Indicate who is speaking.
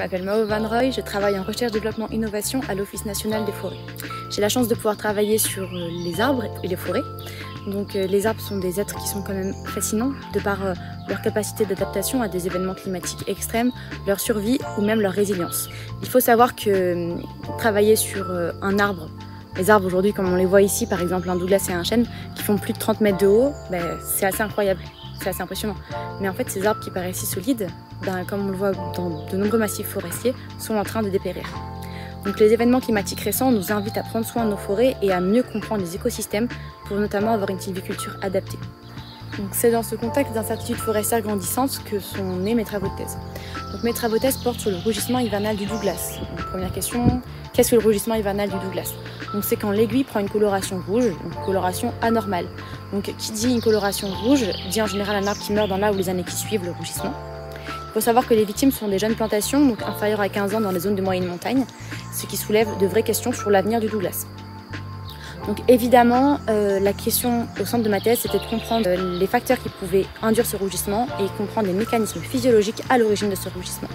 Speaker 1: m'appelle Mao Van Roy, je travaille en recherche, développement, innovation à l'Office national des forêts. J'ai la chance de pouvoir travailler sur les arbres et les forêts. Donc les arbres sont des êtres qui sont quand même fascinants de par leur capacité d'adaptation à des événements climatiques extrêmes, leur survie ou même leur résilience. Il faut savoir que travailler sur un arbre, les arbres aujourd'hui comme on les voit ici, par exemple un Douglas et un chêne, qui font plus de 30 mètres de haut, c'est assez incroyable. C'est assez impressionnant. Mais en fait, ces arbres qui paraissent si solides, comme on le voit dans de nombreux massifs forestiers, sont en train de dépérir. Donc les événements climatiques récents nous invitent à prendre soin de nos forêts et à mieux comprendre les écosystèmes pour notamment avoir une sylviculture adaptée. C'est dans ce contexte d'incertitude forestière grandissante que sont nés mes travaux de thèse. Donc, mes travaux de thèse portent sur le rougissement hivernal du Douglas. Donc, première question, qu'est-ce que le rougissement hivernal du Douglas? C'est quand l'aiguille prend une coloration rouge, une coloration anormale. Donc qui dit une coloration rouge dit en général un arbre qui meurt dans l'art ou les années qui suivent le rougissement. Il faut savoir que les victimes sont des jeunes plantations, donc inférieures à 15 ans dans les zones de moyenne montagne, ce qui soulève de vraies questions sur l'avenir du Douglas. Donc évidemment, la question au centre de ma thèse, c'était de comprendre les facteurs qui pouvaient induire ce rougissement et comprendre les mécanismes physiologiques à l'origine de ce rougissement.